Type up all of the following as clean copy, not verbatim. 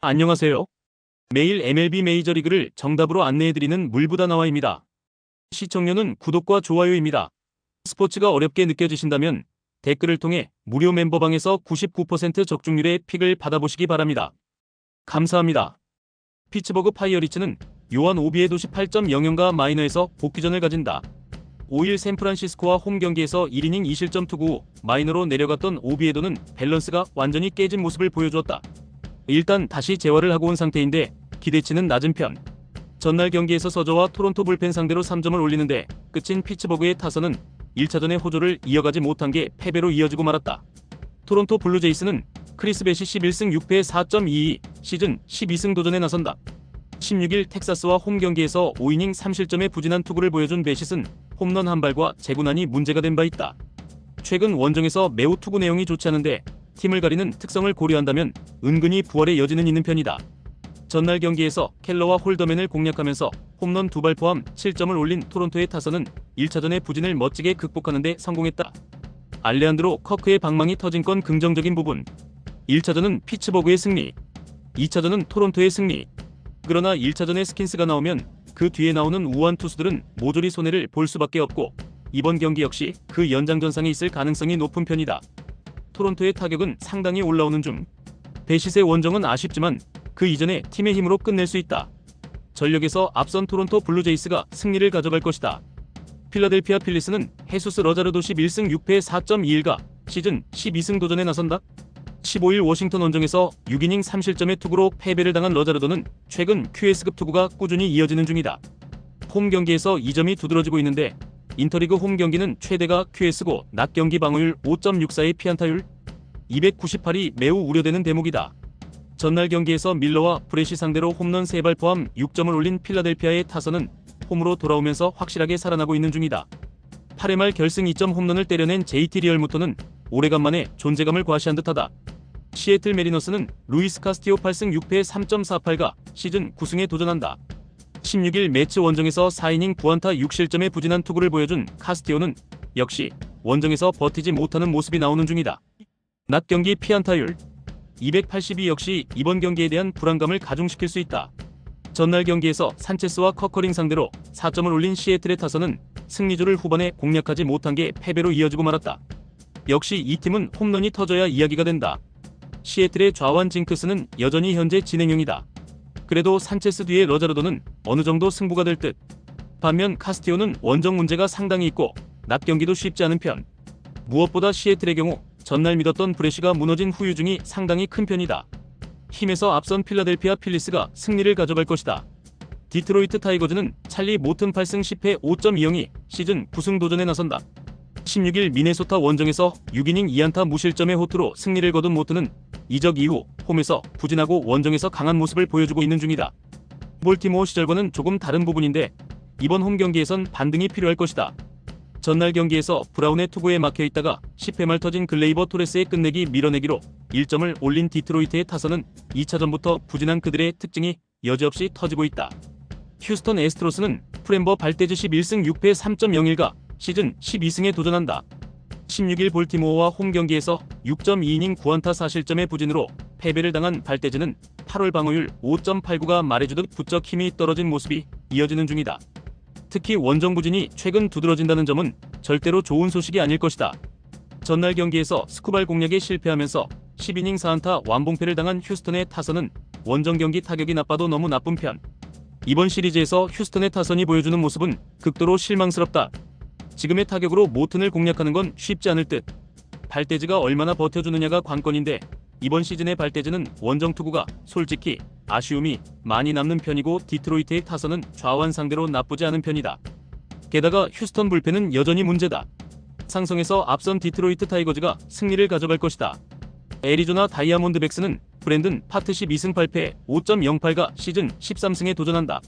안녕하세요. 매일 MLB 메이저리그를 정답으로 안내해드리는 물보다나와입니다. 시청료는 구독과 좋아요입니다. 스포츠가 어렵게 느껴지신다면 댓글을 통해 무료 멤버방에서 99% 적중률의 픽을 받아보시기 바랍니다. 감사합니다. 피츠버그 파이어리츠는 요한 오비에도 18.00가 마이너에서 복귀전을 가진다. 5일 샌프란시스코와 홈 경기에서 1이닝 2실점 투구 후 마이너로 내려갔던 오비에도는 밸런스가 완전히 깨진 모습을 보여주었다. 일단 다시 재활을 하고 온 상태인데 기대치는 낮은 편. 전날 경기에서 서저와 토론토 불펜 상대로 3점을 올리는데 끝인 피츠버그의 타선은 1차전의 호조를 이어가지 못한 게 패배로 이어지고 말았다. 토론토 블루제이스는 크리스 배시 11승 6패 4.22 시즌 12승 도전에 나선다. 16일 텍사스와 홈 경기에서 5이닝 3실점의 부진한 투구를 보여준 배시는 홈런 한 발과 제구난이 문제가 된 바 있다. 최근 원정에서 매우 투구 내용이 좋지 않은데 팀을 가리는 특성을 고려한다면 은근히 부활의 여지는 있는 편이다. 전날 경기에서 켈러와 홀더맨을 공략하면서 홈런 2발 포함 7점을 올린 토론토의 타선은 1차전의 부진을 멋지게 극복하는 데 성공했다. 알레한드로 커크의 방망이 터진 건 긍정적인 부분. 1차전은 피츠버그의 승리, 2차전은 토론토의 승리. 그러나 1차전에 스킨스가 나오면 그 뒤에 나오는 우한 투수들은 모조리 손해를 볼 수밖에 없고 이번 경기 역시 그 연장전상에 있을 가능성이 높은 편이다. 토론토의 타격은 상당히 올라오는 중. 배시의 원정은 아쉽지만 그 이전에 팀의 힘으로 끝낼 수 있다. 전력에서 앞선 토론토 블루제이스가 승리를 가져갈 것이다. 필라델피아 필리스는 헤수스 러자르도 11승 6패 4.21가 시즌 12승 도전에 나선다. 15일 워싱턴 원정에서 6이닝 3실점의 투구로 패배를 당한 러자르도는 최근 QS급 투구가 꾸준히 이어지는 중이다. 홈 경기에서 2점이 두드러지고 있는데 인터리그 홈 경기는 최대가 QS고 낮 경기 방어율 5.64의 피안타율 298이 매우 우려되는 대목이다. 전날 경기에서 밀러와 브레시 상대로 홈런 3발 포함 6점을 올린 필라델피아의 타선은 홈으로 돌아오면서 확실하게 살아나고 있는 중이다. 8회 말 결승 2점 홈런을 때려낸 JT 리얼무토는 오래간만에 존재감을 과시한 듯하다. 시애틀 메리너스는 루이스 카스티오 8승 6패 3.48가 시즌 9승에 도전한다. 16일 매츠 원정에서 4이닝 9안타 6실점의 부진한 투구를 보여준 카스티오는 역시 원정에서 버티지 못하는 모습이 나오는 중이다. 낮 경기 피안타율 282 역시 이번 경기에 대한 불안감을 가중시킬 수 있다. 전날 경기에서 산체스와 커커링 상대로 4점을 올린 시애틀의 타선은 승리조를 후반에 공략하지 못한 게 패배로 이어지고 말았다. 역시 이 팀은 홈런이 터져야 이야기가 된다. 시애틀의 좌완 징크스는 여전히 현재 진행형이다. 그래도 산체스 뒤에 러자르도는 어느 정도 승부가 될 듯. 반면 카스티오는 원정 문제가 상당히 있고 낮 경기도 쉽지 않은 편. 무엇보다 시애틀의 경우 전날 믿었던 브레시가 무너진 후유증이 상당히 큰 편이다. 힘에서 앞선 필라델피아 필리스가 승리를 가져갈 것이다. 디트로이트 타이거즈는 찰리 모튼 8승 10패 5.20이 시즌 9승 도전에 나선다. 16일 미네소타 원정에서 6이닝 2안타 무실점의 호투로 승리를 거둔 모튼은 이적 이후 홈에서 부진하고 원정에서 강한 모습을 보여주고 있는 중이다. 볼티모어 시절과는 조금 다른 부분인데 이번 홈 경기에선 반등이 필요할 것이다. 전날 경기에서 브라운의 투구에 막혀있다가 10회 말 터진 글레이버 토레스의 끝내기 밀어내기로 1점을 올린 디트로이트의 타선은 2차전부터 부진한 그들의 특징이 여지없이 터지고 있다. 휴스턴 애스트로스는 프렘버 발데즈 11승 6패 3.01가 시즌 12승에 도전한다. 16일 볼티모어와 홈 경기에서 6.2이닝 9안타 4실점의 부진으로 패배를 당한 발데즈는 8월 방어율 5.89가 말해주듯 부쩍 힘이 떨어진 모습이 이어지는 중이다. 특히 원정 부진이 최근 두드러진다는 점은 절대로 좋은 소식이 아닐 것이다. 전날 경기에서 스쿠발 공략에 실패하면서 10이닝 4안타 완봉패를 당한 휴스턴의 타선은 원정 경기 타격이 나빠도 너무 나쁜 편. 이번 시리즈에서 휴스턴의 타선이 보여주는 모습은 극도로 실망스럽다. 지금의 타격으로 모튼을 공략하는 건 쉽지 않을 듯. 발데즈가 얼마나 버텨주느냐가 관건인데 이번 시즌의 발데즈는 원정 투구가 솔직히 아쉬움이 많이 남는 편이고 디트로이트의 타선은 좌완 상대로 나쁘지 않은 편이다. 게다가 휴스턴 불펜은 여전히 문제다. 상성에서 앞선 디트로이트 타이거즈가 승리를 가져갈 것이다. 애리조나 다이아몬드백스는 브랜든 파트 12승 8패 5.08가 시즌 13승에 도전한다.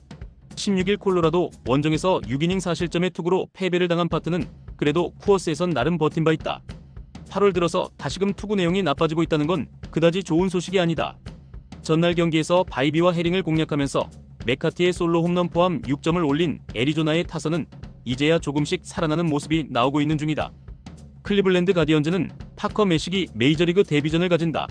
16일 콜로라도 원정에서 6이닝 4실점의 투구로 패배를 당한 파트는 그래도 쿠어스에선 나름 버틴 바 있다. 8월 들어서 다시금 투구 내용이 나빠지고 있다는 건 그다지 좋은 소식이 아니다. 전날 경기에서 바이비와 헤링을 공략하면서 메카티의 솔로 홈런 포함 6점을 올린 애리조나의 타선은 이제야 조금씩 살아나는 모습이 나오고 있는 중이다. 클리블랜드 가디언즈는 파커 매식이 메이저리그 데뷔전을 가진다.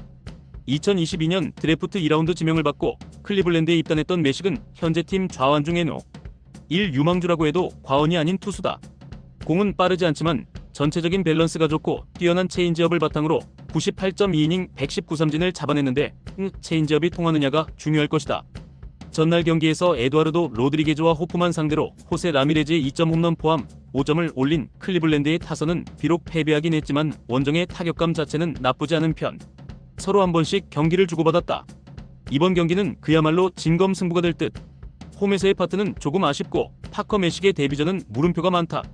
2022년 드래프트 2라운드 지명을 받고 클리블랜드에 입단했던 매식은 현재 팀 좌완 중에 No.1 유망주라고 해도 과언이 아닌 투수다. 공은 빠르지 않지만 전체적인 밸런스가 좋고 뛰어난 체인지업을 바탕으로 98.2이닝 119삼진을 잡아냈는데 체인지업이 통하느냐가 중요할 것이다. 전날 경기에서 에두아르도 로드리게즈와 호프만 상대로 호세 라미레즈의 2점 홈런 포함 5점을 올린 클리블랜드의 타선은 비록 패배하긴 했지만 원정의 타격감 자체는 나쁘지 않은 편. 서로 한 번씩 경기를 주고받았다. 이번 경기는 그야말로 진검승부가 될 듯. 홈에서의 파트는 조금 아쉽고 파커 매식의 데뷔전은 물음표가 많다.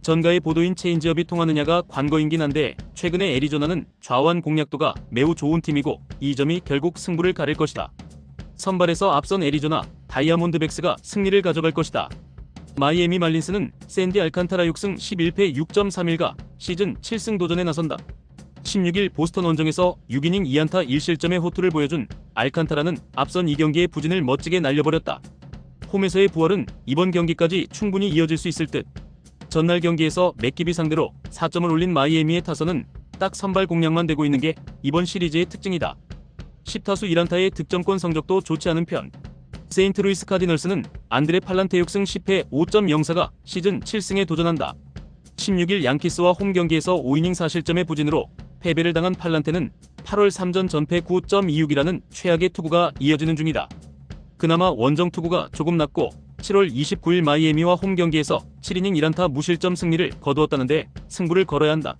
전가의 보도인 체인지업이 통하느냐가 관건이긴 한데 최근에 애리조나는 좌완 공략도가 매우 좋은 팀이고 이 점이 결국 승부를 가릴 것이다. 선발에서 앞선 애리조나 다이아몬드백스가 승리를 가져갈 것이다. 마이애미 말린스는 샌디 알칸타라 6승 11패 6.31가 시즌 7승 도전에 나선다. 16일 보스턴 원정에서 6이닝 2안타 1실점의 호투를 보여준 알칸타라는 앞선 2경기의 부진을 멋지게 날려버렸다. 홈에서의 부활은 이번 경기까지 충분히 이어질 수 있을 듯. 전날 경기에서 맥기비 상대로 4점을 올린 마이애미의 타선은 딱 선발 공략만 되고 있는 게 이번 시리즈의 특징이다. 10타수 1안타의 득점권 성적도 좋지 않은 편. 세인트루이스 카디널스는 안드레 팔란테 6승 10패 5.04가 시즌 7승에 도전한다. 16일 양키스와 홈 경기에서 5이닝 4실점의 부진으로 패배를 당한 팔란테는 8월 3전 전패 9.26이라는 최악의 투구가 이어지는 중이다. 그나마 원정 투구가 조금 낮고 7월 29일 마이애미와 홈 경기에서 7이닝 1안타 무실점 승리를 거두었다는데 승부를 걸어야 한다.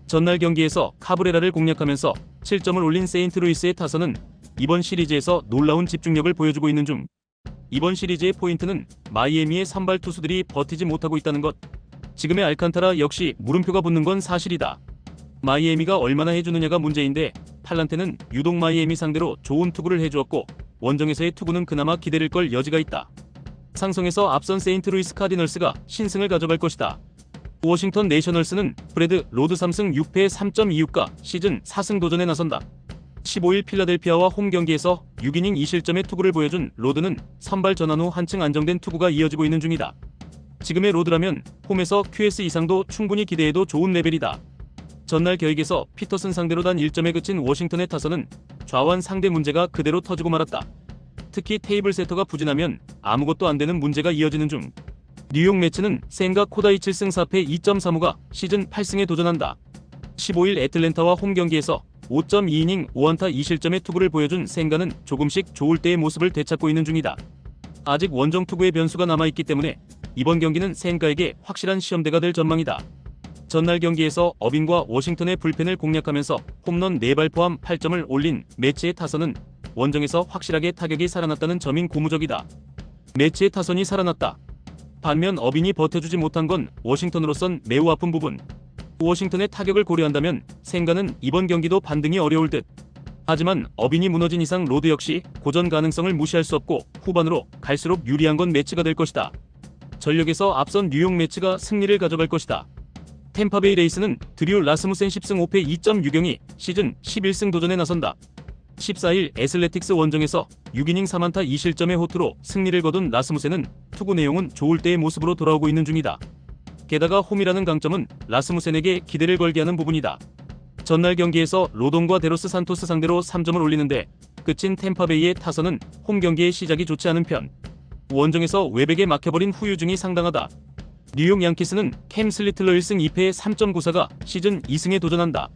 전날 경기에서 카브레라를 공략하면서 7점을 올린 세인트루이스의 타선은 이번 시리즈에서 놀라운 집중력을 보여주고 있는 중. 이번 시리즈의 포인트는 마이애미의 선발 투수들이 버티지 못하고 있다는 것. 지금의 알칸타라 역시 물음표가 붙는 건 사실이다. 마이애미가 얼마나 해주느냐가 문제인데 팔란테는 유독 마이애미 상대로 좋은 투구를 해주었고 원정에서의 투구는 그나마 기다릴 걸 여지가 있다. 상성에서 앞선 세인트루이스 카디널스가 신승을 가져갈 것이다. 워싱턴 내셔널스는 브래드 로드 3승 6패 3.26가 시즌 4승 도전에 나선다. 15일 필라델피아와 홈 경기에서 6이닝 2실점의 투구를 보여준 로드는 선발 전환 후 한층 안정된 투구가 이어지고 있는 중이다. 지금의 로드라면 홈에서 QS 이상도 충분히 기대해도 좋은 레벨이다. 전날 결국에서 피터슨 상대로 단 1점에 그친 워싱턴의 타선은 좌완 상대 문제가 그대로 터지고 말았다. 특히 테이블 세터가 부진하면 아무것도 안 되는 문제가 이어지는 중. 뉴욕 매츠는 센과 코다이 7승 4패 2.35가 시즌 8승에 도전한다. 15일 애틀랜타와 홈 경기에서 5.2이닝 5안타 2실점의 투구를 보여준 센가는 조금씩 좋을 때의 모습을 되찾고 있는 중이다. 아직 원정 투구의 변수가 남아있기 때문에 이번 경기는 센가에게 확실한 시험대가 될 전망이다. 전날 경기에서 어빙과 워싱턴의 불펜을 공략하면서 홈런 4발 포함 8점을 올린 매치의 타선은 원정에서 확실하게 타격이 살아났다는 점인 고무적이다. 매치의 타선이 살아났다. 반면 어빙이 버텨주지 못한 건 워싱턴으로선 매우 아픈 부분. 워싱턴의 타격을 고려한다면 센가는 이번 경기도 반등이 어려울 듯. 하지만 어빙이 무너진 이상 로드 역시 고전 가능성을 무시할 수 없고 후반으로 갈수록 유리한 건 매치가 될 것이다. 전력에서 앞선 뉴욕 매치가 승리를 가져갈 것이다. 템파베이 레이스는 드류 라스무센 10승 5패 2.6경이 시즌 11승 도전에 나선다. 14일 애슬레틱스 원정에서 6이닝 3안타 2실점의 호투로 승리를 거둔 라스무센은 투구 내용은 좋을 때의 모습으로 돌아오고 있는 중이다. 게다가 홈이라는 강점은 라스무센에게 기대를 걸게 하는 부분이다. 전날 경기에서 로돈과 데로스 산토스 상대로 3점을 올리는데 끝인 템파베이의 타선은 홈 경기의 시작이 좋지 않은 편. 원정에서 외백에 막혀버린 후유증이 상당하다. 뉴욕 양키스는 캠 슬리틀러 1승 2패 3.94가 시즌 2승에 도전한다.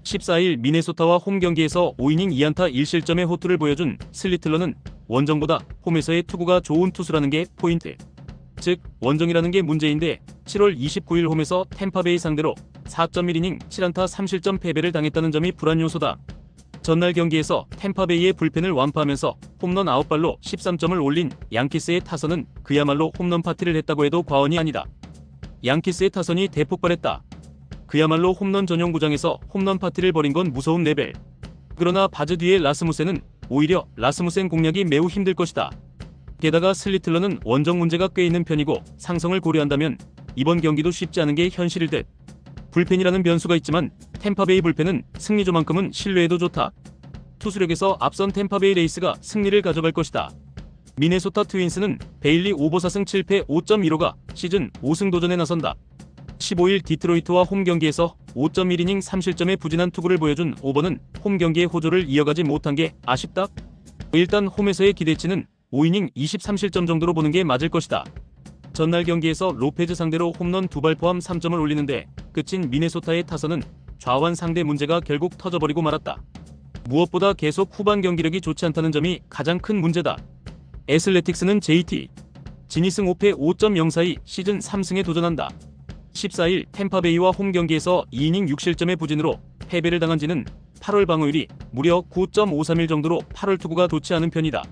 14일 미네소타와 홈 경기에서 5이닝 2안타 1실점의 호투를 보여준 슬리틀러는 원정보다 홈에서의 투구가 좋은 투수라는 게 포인트. 즉 원정이라는 게 문제인데 7월 29일 홈에서 템파베이 상대로 4.1이닝 7안타 3실점 패배를 당했다는 점이 불안 요소다. 전날 경기에서 템파베이의 불펜을 완파하면서 홈런 9발로 13점을 올린 양키스의 타선은 그야말로 홈런 파티를 했다고 해도 과언이 아니다. 양키스의 타선이 대폭발했다. 그야말로 홈런 전용 구장에서 홈런 파티를 벌인 건 무서운 레벨. 그러나 바즈 뒤의 라스무센은 오히려 라스무센 공략이 매우 힘들 것이다. 게다가 슬리틀러는 원정 문제가 꽤 있는 편이고 상성을 고려한다면 이번 경기도 쉽지 않은 게 현실일 듯. 불펜이라는 변수가 있지만 템파베이 불펜은 승리조만큼은 신뢰해도 좋다. 투수력에서 앞선 템파베이 레이스가 승리를 가져갈 것이다. 미네소타 트윈스는 베일리 오버 4승 7패 5.15가 시즌 5승 도전에 나선다. 15일 디트로이트와 홈 경기에서 5.1이닝 3실점의 부진한 투구를 보여준 오버는 홈 경기의 호조를 이어가지 못한 게 아쉽다. 일단 홈에서의 기대치는 5이닝 23실점 정도로 보는 게 맞을 것이다. 전날 경기에서 로페즈 상대로 홈런 2발 포함 3점을 올리는데 끝인 미네소타의 타선은 좌완 상대 문제가 결국 터져버리고 말았다. 무엇보다 계속 후반 경기력이 좋지 않다는 점이 가장 큰 문제다. 애슬레틱스는 JT 진이승 5패 5.042 시즌 3승에 도전한다. 14일 템파베이와 홈 경기에서 2이닝 6실점의 부진으로 패배를 당한 지는 8월 방어율이 무려 9.531 정도로 8월 투구가 좋지 않은 편이다.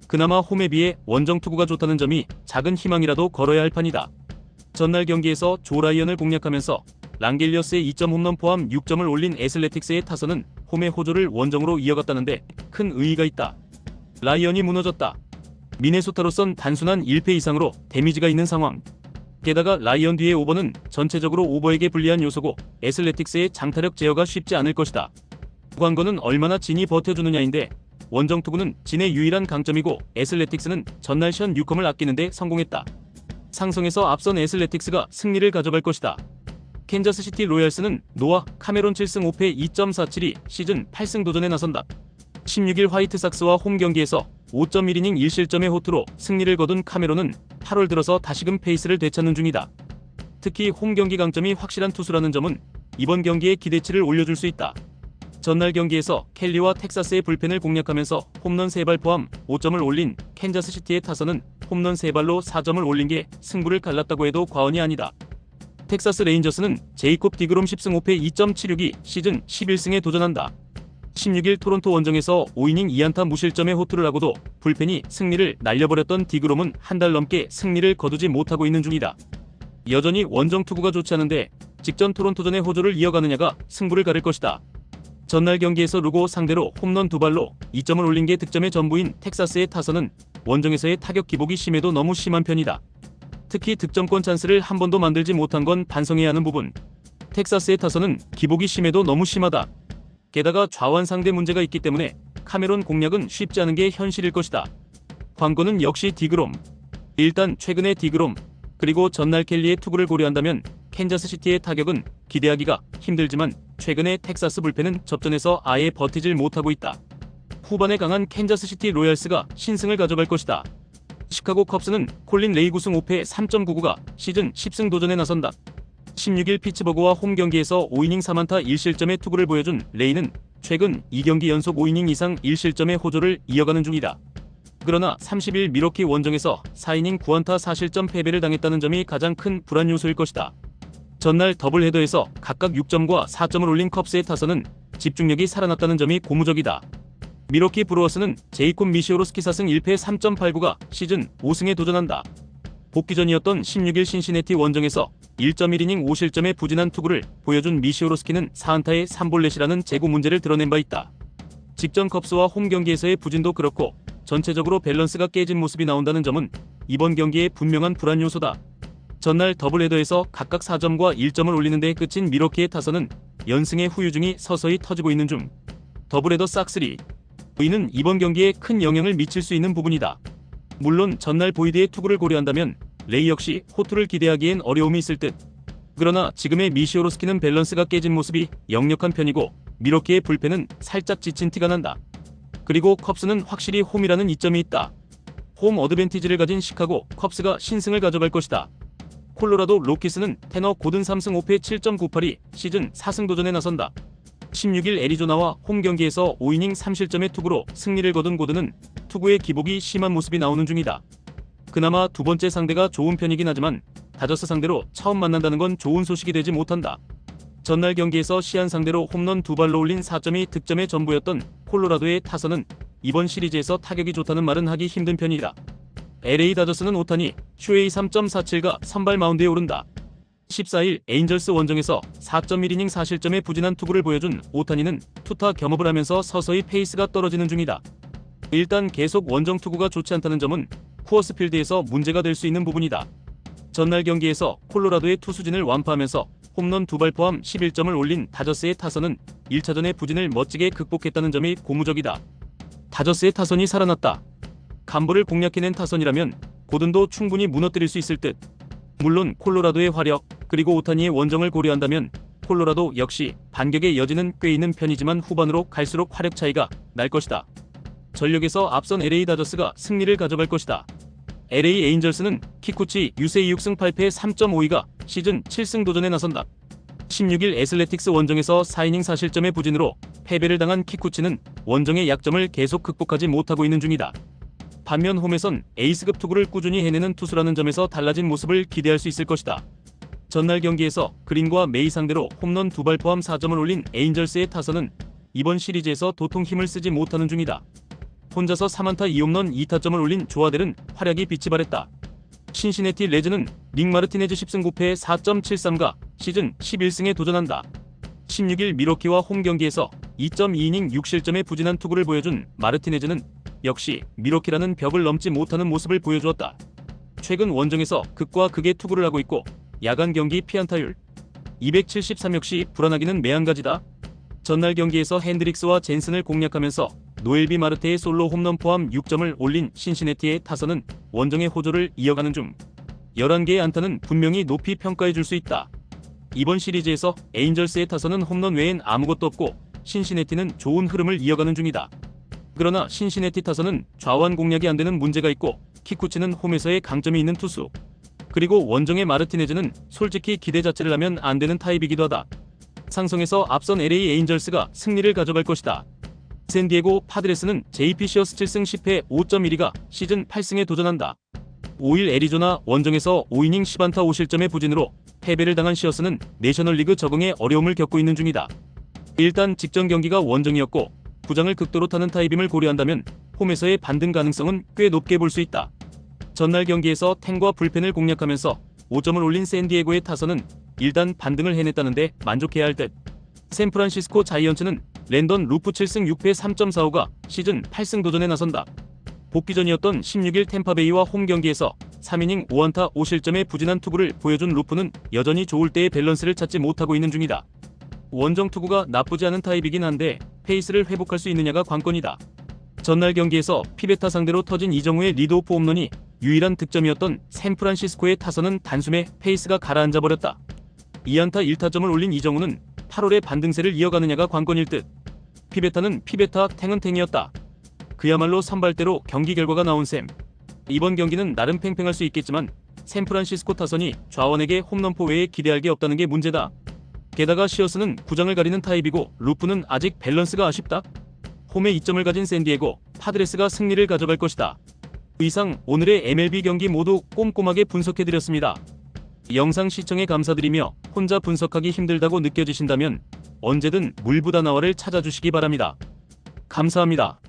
그나마 홈에 비해 원정 투구가 좋다는 점이 작은 희망이라도 걸어야 할 판이다. 전날 경기에서 조 라이언을 공략하면서 랑겔리어스의 2점 홈런 포함 6점을 올린 애슬레틱스의 타선은 홈의 호조를 원정으로 이어갔다는데 큰 의의가 있다. 라이언이 무너졌다. 미네소타로선 단순한 1패 이상으로 데미지가 있는 상황. 게다가 라이언 뒤의 오버는 전체적으로 오버에게 불리한 요소고 애슬레틱스의 장타력 제어가 쉽지 않을 것이다. 관건은 얼마나 진이 버텨주느냐인데 원정 투구는 진의 유일한 강점이고 애슬레틱스는 전날 션 뉴컴을 아끼는데 성공했다. 상성에서 앞선 애슬레틱스가 승리를 가져갈 것이다. 캔자스시티 로얄스는 노아 카메론 7승 5패 2.472 시즌 8승 도전에 나선다. 16일 화이트삭스와 홈 경기에서 5.1이닝 1실점의 호투로 승리를 거둔 카메론은 8월 들어서 다시금 페이스를 되찾는 중이다. 특히 홈 경기 강점이 확실한 투수라는 점은 이번 경기에 기대치를 올려줄 수 있다. 전날 경기에서 켈리와 텍사스의 불펜을 공략하면서 홈런 3발 포함 5점을 올린 캔자스시티의 타선은 홈런 3발로 4점을 올린 게 승부를 갈랐다고 해도 과언이 아니다. 텍사스 레인저스는 제이콥 디그롬 10승 5패 2.762 시즌 11승에 도전한다. 16일 토론토 원정에서 5이닝 2안타 무실점의 호투를 하고도 불펜이 승리를 날려버렸던 디그롬은 한 달 넘게 승리를 거두지 못하고 있는 중이다. 여전히 원정 투구가 좋지 않은데 직전 토론토전의 호조를 이어가느냐가 승부를 가를 것이다. 전날 경기에서 루고 상대로 홈런 2발로 2점을 올린 게 득점의 전부인 텍사스의 타선은 원정에서의 타격 기복이 심해도 너무 심한 편이다. 특히 득점권 찬스를 한 번도 만들지 못한 건 반성해야 하는 부분. 텍사스의 타선은 기복이 심해도 너무 심하다. 게다가 좌완 상대 문제가 있기 때문에 카메론 공략은 쉽지 않은 게 현실일 것이다. 관건은 역시 디그롬. 일단 최근의 디그롬 그리고 전날 켈리의 투구를 고려한다면 캔자스시티의 타격은 기대하기가 힘들지만 최근의 텍사스 불펜은 접전에서 아예 버티질 못하고 있다. 후반에 강한 캔자스시티 로얄스가 신승을 가져갈 것이다. 시카고 컵스는 콜린 레이 9승 5패 3.99가 시즌 10승 도전에 나선다. 16일 피츠버그와 홈 경기에서 5이닝 3안타 1실점의 투구를 보여준 레이는 최근 2경기 연속 5이닝 이상 1실점의 호조를 이어가는 중이다. 그러나 30일 미러키 원정에서 4이닝 9안타 4실점 패배를 당했다는 점이 가장 큰 불안 요소일 것이다. 전날 더블헤더에서 각각 6점과 4점을 올린 컵스의 타선은 집중력이 살아났다는 점이 고무적이다. 미러키 브루어스는 제이콥 미시오로스키 4승 1패 3.89가 시즌 5승에 도전한다. 복귀전이었던 16일 신시내티 원정에서 1.1이닝 5실점의 부진한 투구를 보여준 미시오로스키는 4안타의 3볼넷이라는 재고 문제를 드러낸 바 있다. 직전 컵스와 홈 경기에서의 부진도 그렇고 전체적으로 밸런스가 깨진 모습이 나온다는 점은 이번 경기의 분명한 불안 요소다. 전날 더블헤더에서 각각 4점과 1점을 올리는 데 그친 미러키의 타선은 연승의 후유증이 서서히 터지고 있는 중. 더블헤더 싹쓸이 이는 이번 경기에 큰 영향을 미칠 수 있는 부분이다. 물론 전날 보이드의 투구를 고려한다면 레이 역시 호투를 기대하기엔 어려움이 있을 듯. 그러나 지금의 미시오로스키는 밸런스가 깨진 모습이 역력한 편이고 미러키의 불펜은 살짝 지친 티가 난다. 그리고 컵스는 확실히 홈이라는 이점이 있다. 홈 어드밴티지를 가진 시카고 컵스가 신승을 가져갈 것이다. 콜로라도 로키스는 테너 고든 3승 5패 7.982 시즌 4승 도전에 나선다. 16일 애리조나와 홈 경기에서 5이닝 3실점의 투구로 승리를 거둔 고든은 투구의 기복이 심한 모습이 나오는 중이다. 그나마 두 번째 상대가 좋은 편이긴 하지만 다저스 상대로 처음 만난다는 건 좋은 소식이 되지 못한다. 전날 경기에서 시안 상대로 홈런 2발로 올린 4점이 득점의 전부였던 콜로라도의 타선은 이번 시리즈에서 타격이 좋다는 말은 하기 힘든 편이다. LA 다저스는 오타니 슈에이 3.47가 선발 마운드에 오른다. 14일 에인절스 원정에서 4.1이닝 4실점의 부진한 투구를 보여준 오타니는 투타 겸업을 하면서 서서히 페이스가 떨어지는 중이다. 일단 계속 원정 투구가 좋지 않다는 점은 쿠어스필드에서 문제가 될 수 있는 부분이다. 전날 경기에서 콜로라도의 투수진을 완파하면서 홈런 2발 포함 11점을 올린 다저스의 타선은 1차전의 부진을 멋지게 극복했다는 점이 고무적이다. 다저스의 타선이 살아났다. 감보를 공략해낸 타선이라면 고든도 충분히 무너뜨릴 수 있을 듯. 물론 콜로라도의 화력 그리고 오타니의 원정을 고려한다면 콜로라도 역시 반격의 여지는 꽤 있는 편이지만 후반으로 갈수록 화력 차이가 날 것이다. 전력에서 앞선 LA 다저스가 승리를 가져갈 것이다. LA 에인절스는 키쿠치 유세이 6승 8패 3.52가 시즌 7승 도전에 나선다. 16일 애슬레틱스 원정에서 4이닝 4실점의 부진으로 패배를 당한 키쿠치는 원정의 약점을 계속 극복하지 못하고 있는 중이다. 반면 홈에선 에이스급 투구를 꾸준히 해내는 투수라는 점에서 달라진 모습을 기대할 수 있을 것이다. 전날 경기에서 그린과 메이 상대로 홈런 2발 포함 4점을 올린 에인절스의 타선은 이번 시리즈에서 도통 힘을 쓰지 못하는 중이다. 혼자서 3안타 2홈런 2타점을 올린 조아델은 활약이 빛이 발했다. 신시내티 레즈는 닉 마르티네즈 10승 9패 4.73가 시즌 11승에 도전한다. 16일 미러키와 홈 경기에서 2.2이닝 6실점의 부진한 투구를 보여준 마르티네즈는 역시 미러키라는 벽을 넘지 못하는 모습을 보여주었다. 최근 원정에서 극과 극의 투구를 하고 있고 야간 경기 피안타율 273 역시 불안하기는 매한가지다. 전날 경기에서 핸드릭스와 젠슨을 공략하면서 노엘비 마르테의 솔로 홈런 포함 6점을 올린 신시내티의 타선은 원정의 호조를 이어가는 중 11개의 안타는 분명히 높이 평가해 줄 수 있다. 이번 시리즈에서 에인절스의 타선은 홈런 외엔 아무것도 없고 신시내티는 좋은 흐름을 이어가는 중이다. 그러나 신시내티 타선은 좌완 공략이 안되는 문제가 있고 키쿠치는 홈에서의 강점이 있는 투수 그리고 원정의 마르티네즈는 솔직히 기대 자체를 하면 안되는 타입이기도 하다. 상성에서 앞선 LA 에인절스가 승리를 가져갈 것이다. 샌디에고 파드레스는 JP 시어스 7승 10패 5.12가 시즌 8승에 도전한다. 5일 애리조나 원정에서 5이닝 10안타 5실점의 부진으로 패배를 당한 시어스는 내셔널리그 적응에 어려움을 겪고 있는 중이다. 일단 직전 경기가 원정이었고 부장을 극도로 타는 타입임을 고려한다면 홈에서의 반등 가능성은 꽤 높게 볼 수 있다. 전날 경기에서 탱과 불펜을 공략하면서 5점을 올린 샌디에고의 타선은 일단 반등을 해냈다는데 만족해야 할 듯. 샌프란시스코 자이언츠는 랜던 루프 7승 6패 3.45가 시즌 8승 도전에 나선다. 복귀전이었던 16일 템파베이와 홈 경기에서 3이닝 5안타 5실점의 부진한 투구를 보여준 루프는 여전히 좋을 때의 밸런스를 찾지 못하고 있는 중이다. 원정 투구가 나쁘지 않은 타입이긴 한데 페이스를 회복할 수 있느냐가 관건이다. 전날 경기에서 피베타 상대로 터진 이정우의 리드오프 홈런이 유일한 득점이었던 샌프란시스코의 타선은 단숨에 페이스가 가라앉아 버렸다. 2안타 1타점을 올린 이정우는 8월의 반등세를 이어가느냐가 관건일 듯. 피베타는 피베타, 탱은 탱이었다. 그야말로 선발대로 경기 결과가 나온 셈. 이번 경기는 나름 팽팽할 수 있겠지만 샌프란시스코 타선이 좌원에게 홈런포 외에 기대할 게 없다는 게 문제다. 게다가 시어스는 구장을 가리는 타입이고 루프는 아직 밸런스가 아쉽다. 홈에 2점을 가진 샌디에고 파드레스가 승리를 가져갈 것이다. 이상 오늘의 MLB 경기 모두 꼼꼼하게 분석해드렸습니다. 영상 시청에 감사드리며 혼자 분석하기 힘들다고 느껴지신다면 언제든 물보다 나와를 찾아주시기 바랍니다. 감사합니다.